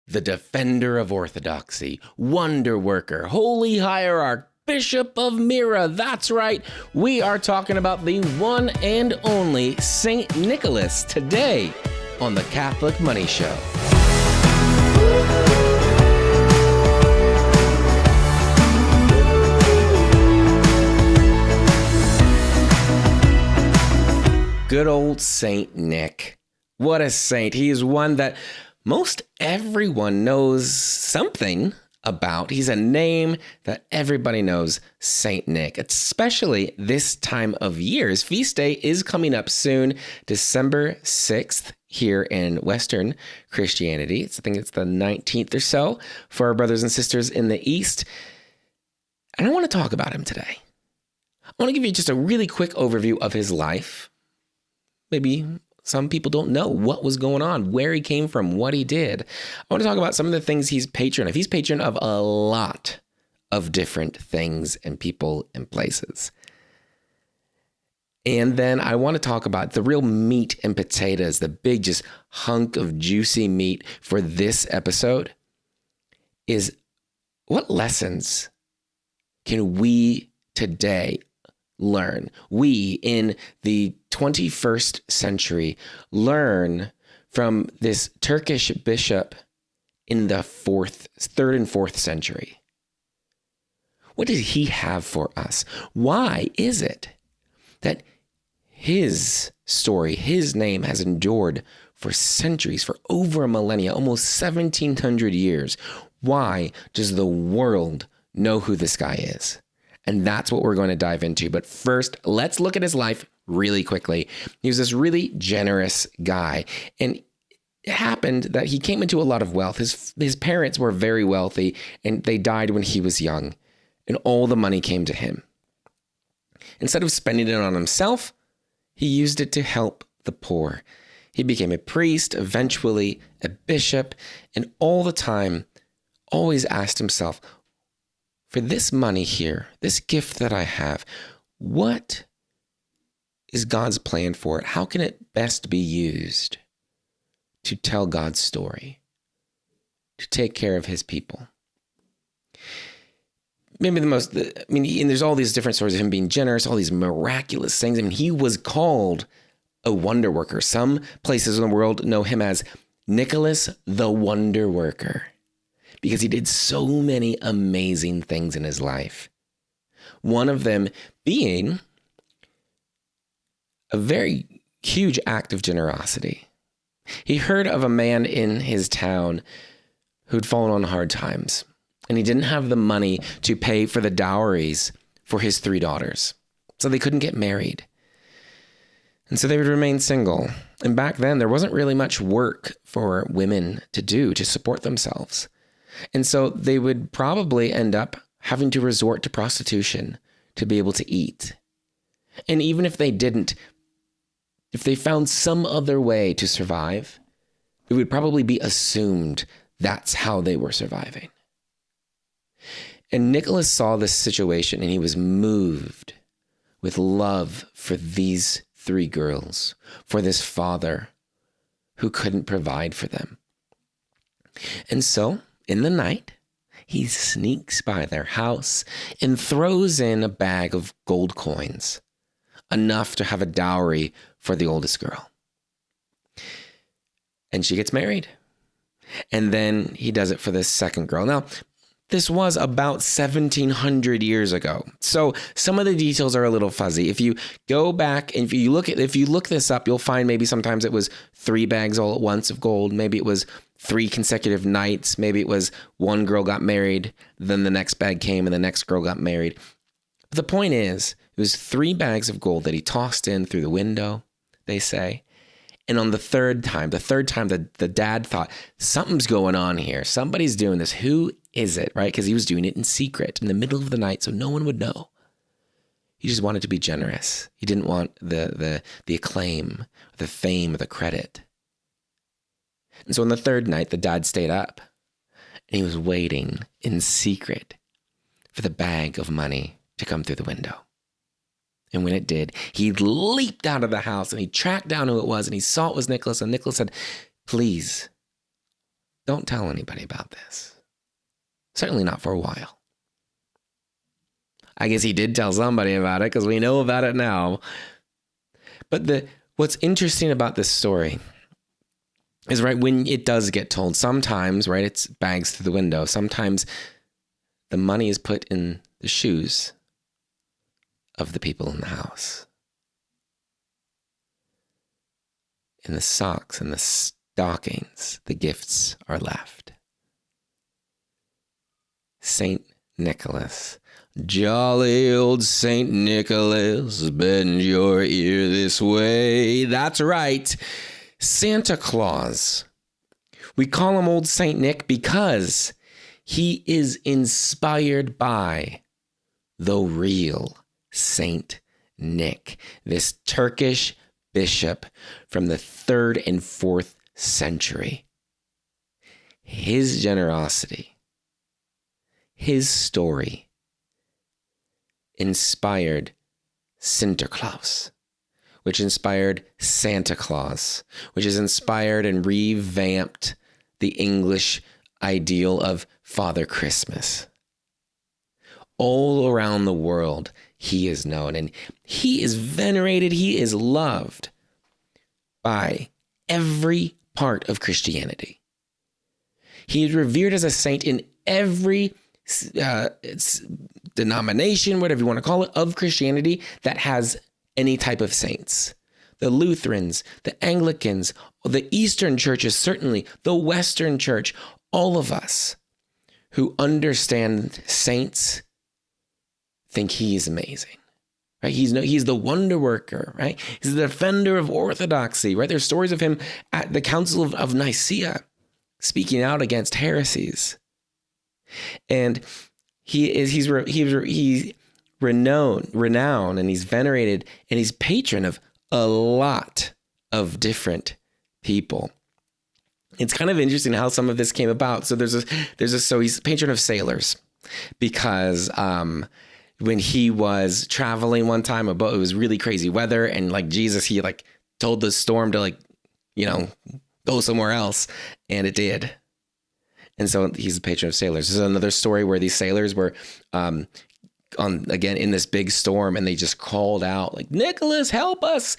the defender of orthodoxy, wonder worker, holy hierarch, Bishop of Myra. That's right, we are talking about the one and only Saint Nicholas today on the Catholic Money Show. Good old Saint Nick. What a saint. He is one that most everyone knows something about. He's a name that everybody knows, Saint Nick, especially this time of year. His feast day is coming up soon, December 6th here in Western Christianity. I think it's the 19th or so for our brothers and sisters in the East. And I want to talk about him today. I want to give you just a really quick overview of his life. Maybe some people don't know what was going on, where he came from, what he did. I want to talk about some of the things he's patron of. He's patron of a lot of different things and people and places. And then I want to talk about the real meat and potatoes, the big just hunk of juicy meat for this episode is what lessons can we today learn? We in the 21st century learn from this Turkish bishop in the 3rd and 4th century. What did he have for us? Why is it that his story, his name has endured for centuries, for over a millennia, almost 1700 years? Why does the world know who this guy is? And that's what we're going to dive into. But first, let's look at his life really quickly. He was this really generous guy. And it happened that he came into a lot of wealth. His parents were very wealthy, and they died when he was young. And all the money came to him. Instead of spending it on himself, he used it to help the poor. He became a priest, eventually a bishop, and all the time always asked himself, for this money here, this gift that I have, what is God's plan for it? How can it best be used to tell God's story, to take care of his people? Maybe and there's all these different stories of him being generous, all these miraculous things. I mean, he was called a wonder worker. Some places in the world know him as Nicholas the Wonder Worker, because he did so many amazing things in his life. One of them being a very huge act of generosity. He heard of a man in his town who'd fallen on hard times, and he didn't have the money to pay for the dowries for his 3 daughters, so they couldn't get married. And so they would remain single. And back then, there wasn't really much work for women to do to support themselves. And so they would probably end up having to resort to prostitution to be able to eat. And even if they didn't, if they found some other way to survive, it would probably be assumed that's how they were surviving. And Nicholas saw this situation, and he was moved with love for these 3 girls, for this father who couldn't provide for them. And so, in the night, he sneaks by their house and throws in a bag of gold coins, enough to have a dowry for the oldest girl. And she gets married. And then he does it for the second girl. Now, this was about 1700 years ago. So some of the details are a little fuzzy. If you go back and if you look this up, you'll find maybe sometimes it was 3 bags all at once of gold. Maybe it was 3 consecutive nights. Maybe it was one girl got married, then the next bag came and the next girl got married. But the point is, it was 3 bags of gold that he tossed in through the window, they say. And on the third time, the dad thought, something's going on here. Somebody's doing this. Who is it, right? Because he was doing it in secret in the middle of the night so no one would know. He just wanted to be generous. He didn't want the acclaim, the fame, or the credit. And so on the third night, the dad stayed up and he was waiting in secret for the bag of money to come through the window. And when it did, he leaped out of the house and he tracked down who it was and he saw it was Nicholas. And Nicholas said, please don't tell anybody about this. Certainly not for a while. I guess he did tell somebody about it because we know about it now. But what's interesting about this story is, right, when it does get told, sometimes, right, it's bags through the window. Sometimes the money is put in the shoes of the people in the house. In the socks and the stockings, the gifts are left. Saint Nicholas, jolly old Saint Nicholas, bend your ear this way. That's right, Santa Claus. We call him Old Saint Nick because he is inspired by the real Saint Nick, this Turkish bishop from the 3rd and 4th century. His generosity, his story inspired Sinterklaas, which inspired Santa Claus, which has inspired and revamped the English ideal of Father Christmas. All around the world, he is known, and he is venerated, he is loved by every part of Christianity. He is revered as a saint in every denomination, whatever you want to call it, of Christianity that has any type of saints. The Lutherans, the Anglicans, the Eastern churches, certainly the Western church, all of us who understand saints think he is amazing, right? He's the wonder worker, right? He's the defender of orthodoxy, right? There's stories of him at the Council of Nicaea speaking out against heresies. And he's renowned, and he's venerated, and he's patron of a lot of different people. It's kind of interesting how some of this came about. So so he's patron of sailors because when he was traveling one time, it was really crazy weather, and like Jesus, he like told the storm to go somewhere else, and it did. And so he's the patron of sailors. There's another story where these sailors were in this big storm, and they just called out like, "Nicholas, help us!"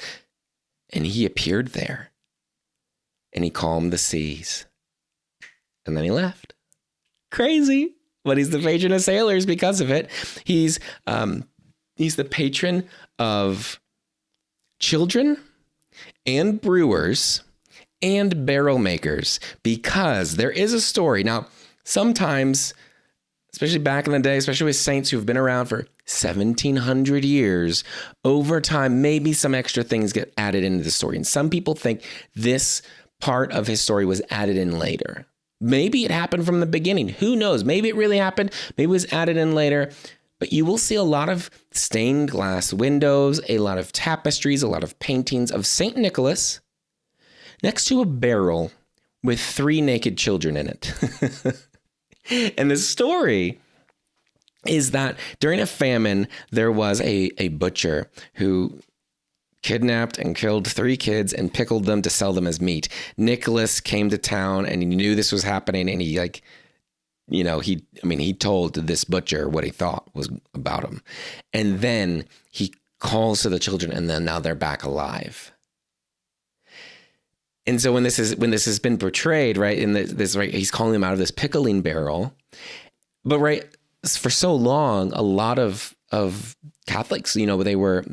And he appeared there, and he calmed the seas, and then he left. Crazy, but he's the patron of sailors because of it. He's the patron of children and brewers and barrel makers, because there is a story. Now, sometimes, especially back in the day, especially with saints who've been around for 1,700 years, over time, maybe some extra things get added into the story. And some people think this part of his story was added in later. Maybe it happened from the beginning. Who knows? Maybe it really happened. Maybe it was added in later. But you will see a lot of stained glass windows, a lot of tapestries, a lot of paintings of St. Nicholas next to a barrel with 3 naked children in it. And the story is that during a famine, there was a butcher who kidnapped and killed 3 kids and pickled them to sell them as meat. Nicholas came to town and he knew this was happening, and he told this butcher what he thought was about him. And then he calls to the children, and then now they're back alive. And so when this has been portrayed, right, in this, right, he's calling them out of this pickling barrel. But right, for so long, a lot of Catholics, they were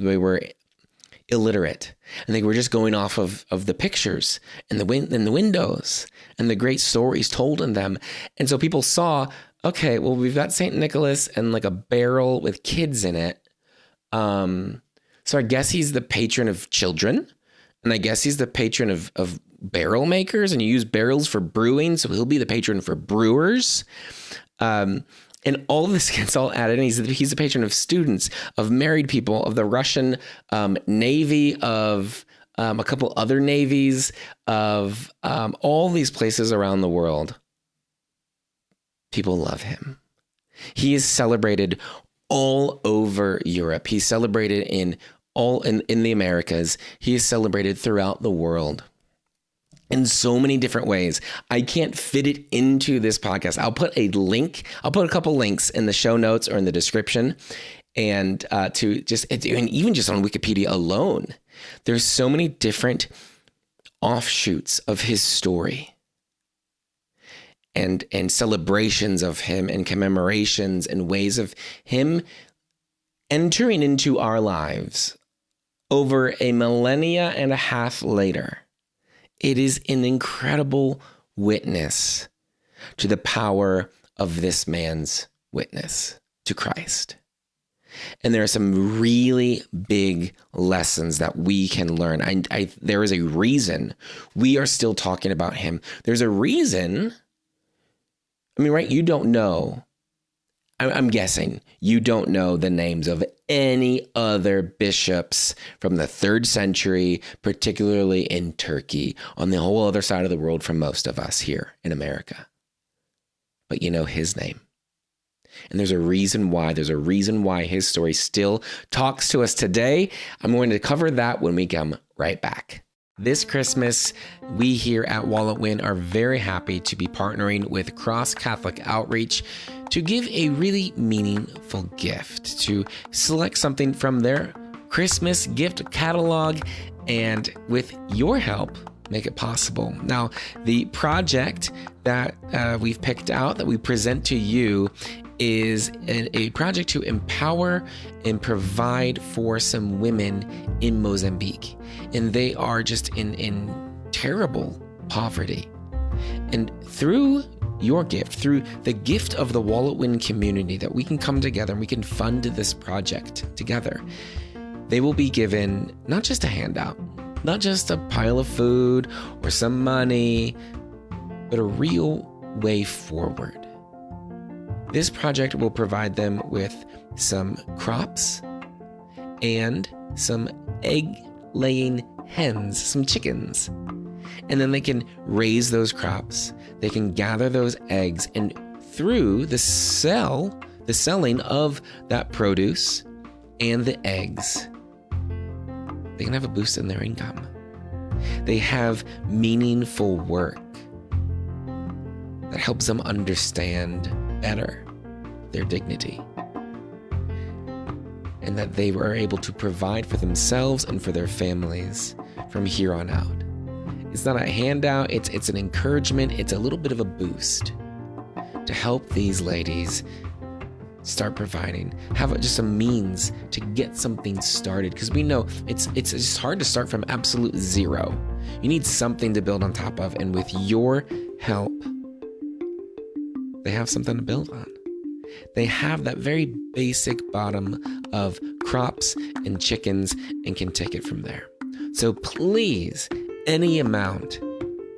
illiterate, and they were just going off of the pictures and the windows and the great stories told in them. And so people saw, okay, well, we've got St. Nicholas and like a barrel with kids in it. So I guess he's the patron of children, and I guess he's the patron of barrel makers, and you use barrels for brewing, so he'll be the patron for brewers. And all this gets all added. And he's the patron of students, of married people, of the Russian Navy, of a couple other navies, of all these places around the world. People love him. He is celebrated all over Europe. He's celebrated in the Americas. He is celebrated throughout the world. in so many different ways. I can't fit it into this podcast. I'll put a couple links in the show notes or in the description. And and even just on Wikipedia alone, there's so many different offshoots of his story and celebrations of him and commemorations and ways of him entering into our lives over a millennia and a half later. It is an incredible witness to the power of this man's witness to Christ. And there are some really big lessons that we can learn. There is a reason we are still talking about him. There's a reason. I mean, right? You don't know. I'm guessing you don't know the names of any other bishops from the 3rd century, particularly in Turkey, on the whole other side of the world from most of us here in America. But you know his name. And there's a reason why. There's a reason why his story still talks to us today. I'm going to cover that when we come right back. This Christmas, we here at Wallet Win are very happy to be partnering with Cross Catholic Outreach to give a really meaningful gift, to select something from their Christmas gift catalog, and with your help, make it possible. Now, the project that we've picked out, that we present to you, is a project to empower and provide for some women in Mozambique. And they are just in terrible poverty. And through your gift, through the gift of the Wallet Win community, that we can come together and we can fund this project together. They will be given not just a handout, not just a pile of food or some money, but a real way forward. This project will provide them with some crops and some egg-laying hens, some chickens. And then they can raise those crops. They can gather those eggs, and through the selling of that produce and the eggs, they can have a boost in their income. They have meaningful work that helps them understand better their dignity, and that they were able to provide for themselves and for their families from here on out. It's not a handout, it's an encouragement, it's a little bit of a boost to help these ladies start providing, have just a means to get something started, because we know it's just hard to start from absolute zero. You need something to build on top of, and with your help, they have something to build on. They have that very basic bottom of crops and chickens and can take it from there. So please, any amount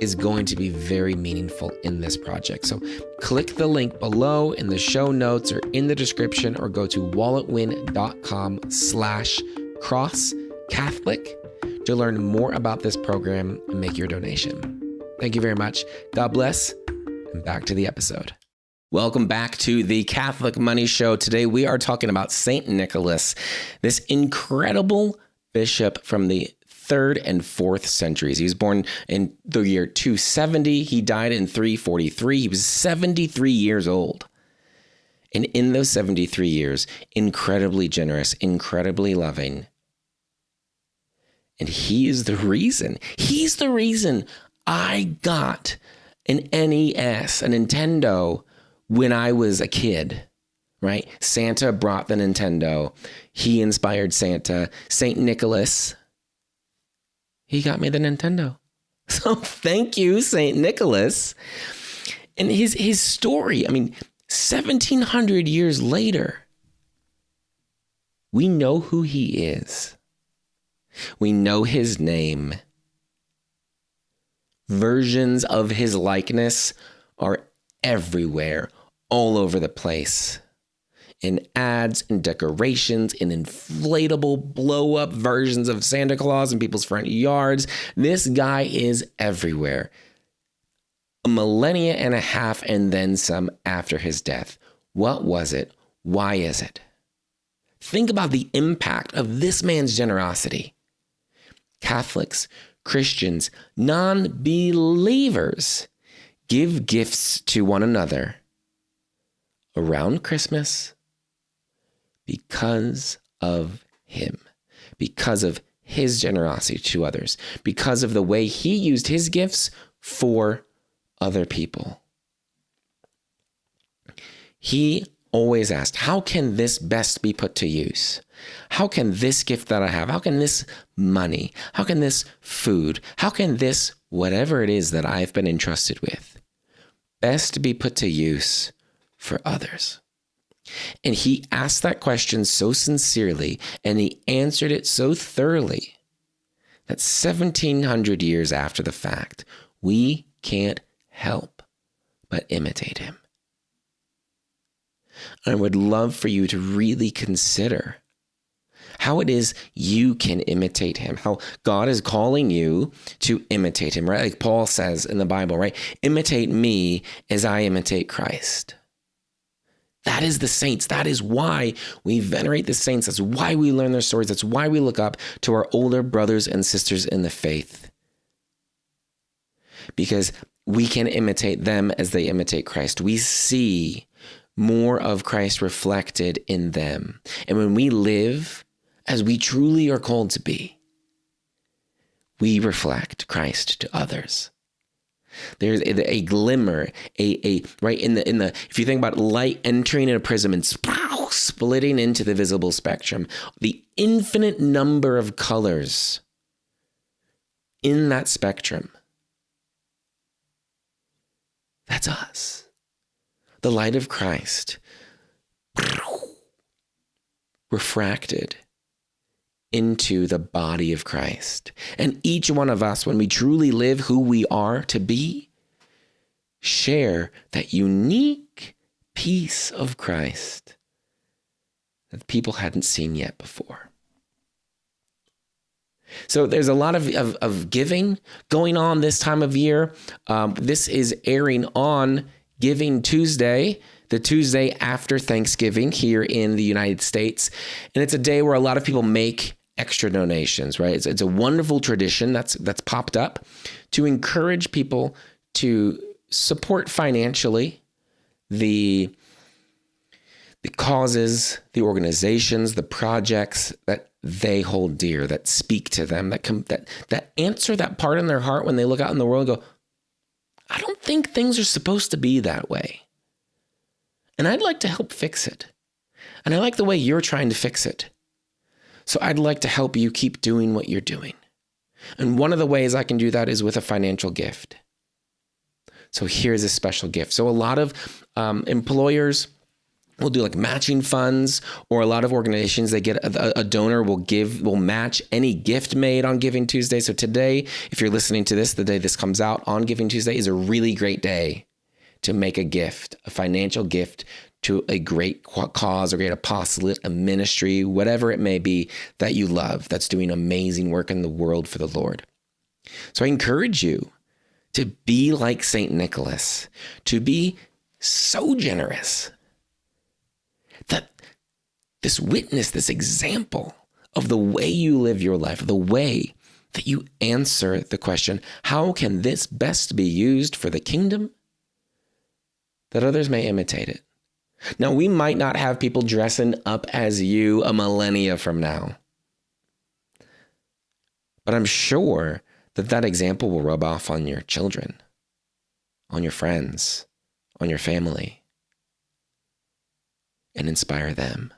is going to be very meaningful in this project. So click the link below in the show notes or in the description, or go to walletwin.com/crosscatholic to learn more about this program and make your donation. Thank you very much. God bless, and back to the episode. Welcome back to the Catholic Money Show. Today we are talking about St. Nicholas, this incredible bishop from the 3rd and 4th centuries. He was born in the year 270. He died in 343. He was 73 years old. And in those 73 years, incredibly generous, incredibly loving. And he's the reason I got an NES, a Nintendo, when I was a kid, right? Santa brought the Nintendo. He inspired Santa. St. Nicholas, he got me the Nintendo. So thank you, St. Nicholas. And his story, I mean, 1,700 years later, we know who he is. We know his name. Versions of his likeness are everywhere, all over the place. In ads, in decorations, in inflatable blow-up versions of Santa Claus in people's front yards. This guy is everywhere. A millennia and a half and then some after his death. What was it? Why is it? Think about the impact of this man's generosity. Catholics, Christians, non-believers, give gifts to one another around Christmas because of him, because of his generosity to others, because of the way he used his gifts for other people. He always asked, how can this best be put to use? How can this gift that I have, how can this money, how can this food, how can this whatever it is that I've been entrusted with best be put to use for others? And he asked that question so sincerely, and he answered it so thoroughly that 1,700 years after the fact, we can't help but imitate him. I would love for you to really consider how it is you can imitate him, how God is calling you to imitate him, right? Like Paul says in the Bible, right? Imitate me as I imitate Christ. That is the saints. That is why we venerate the saints. That's why we learn their stories. That's why we look up to our older brothers and sisters in the faith. Because we can imitate them as they imitate Christ. We see more of Christ reflected in them. And when we live as we truly are called to be, we reflect Christ to others. There's a glimmer, right in the if you think about light entering in a prism and splitting into the visible spectrum, the infinite number of colors in that spectrum. That's us. The light of Christ refracted into the body of Christ. And each one of us, when we truly live who we are to be, share that unique piece of Christ that people hadn't seen yet before. So there's a lot of giving going on this time of year. This is airing on Giving Tuesday, the Tuesday after Thanksgiving here in the United States. And it's a day where a lot of people make extra donations, right? It's a wonderful tradition that's popped up to encourage people to support financially the causes, the organizations, the projects that they hold dear, that speak to them, that answer that part in their heart when they look out in the world and go, I don't think things are supposed to be that way. And I'd like to help fix it. And I like the way you're trying to fix it. So I'd like to help you keep doing what you're doing. And one of the ways I can do that is with a financial gift. So here's a special gift. So a lot of employers will do like matching funds, or a lot of organizations, they get a donor will match any gift made on Giving Tuesday. So today, if you're listening to this, the day this comes out on Giving Tuesday is a really great day to make a gift, a financial gift to a great cause, a great apostolate, a ministry, whatever it may be that you love, that's doing amazing work in the world for the Lord. So I encourage you to be like St. Nicholas, to be so generous that this witness, this example of the way you live your life, the way that you answer the question, how can this best be used for the kingdom, that others may imitate it. Now, we might not have people dressing up as you a millennia from now, but I'm sure that example will rub off on your children, on your friends, on your family, and inspire them.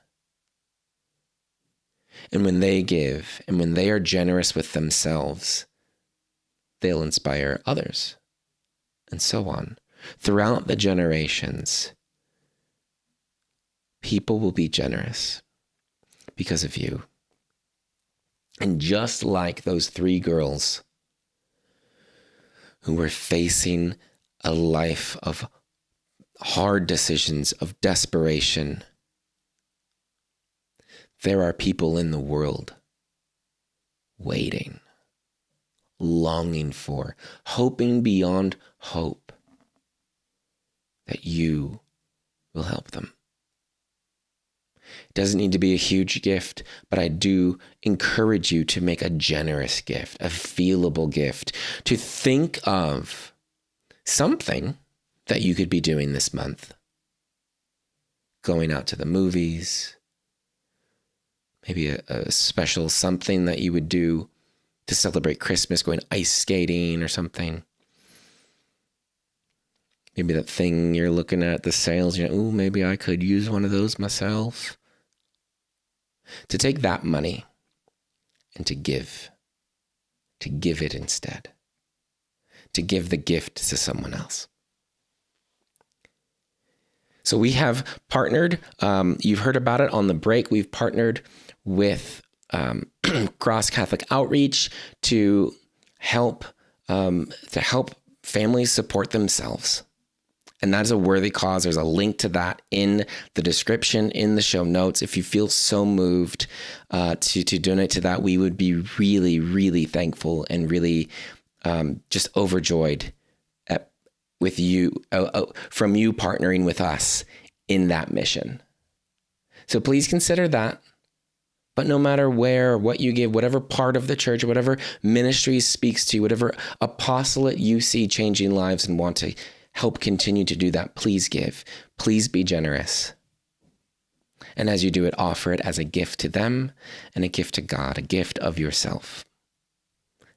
And when they give, and when they are generous with themselves, they'll inspire others, and so on. Throughout the generations, people will be generous because of you. And just like those 3 girls who were facing a life of hard decisions, of desperation, there are people in the world waiting, longing for, hoping beyond hope that you will help them. It doesn't need to be a huge gift, but I do encourage you to make a generous gift, a feelable gift, to think of something that you could be doing this month. Going out to the movies, maybe a special something that you would do to celebrate Christmas, going ice skating or something. Maybe that thing you're looking at, the sales, oh, maybe I could use one of those myself. To take that money and to give it instead, to give the gift to someone else. So we have partnered, you've heard about it on the break, we've partnered with Cross Catholic Outreach to help families support themselves. And that is a worthy cause. There's a link to that in the description, in the show notes. If you feel so moved to donate to that, we would be really, really thankful and really just overjoyed with you, from you partnering with us in that mission. So please consider that. But no matter where, what you give, whatever part of the church, whatever ministry speaks to you, whatever apostolate you see changing lives and want to help continue to do that, please give. Please be generous. And as you do it, offer it as a gift to them and a gift to God, a gift of yourself.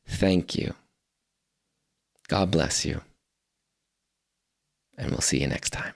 Thank you. God bless you. And we'll see you next time.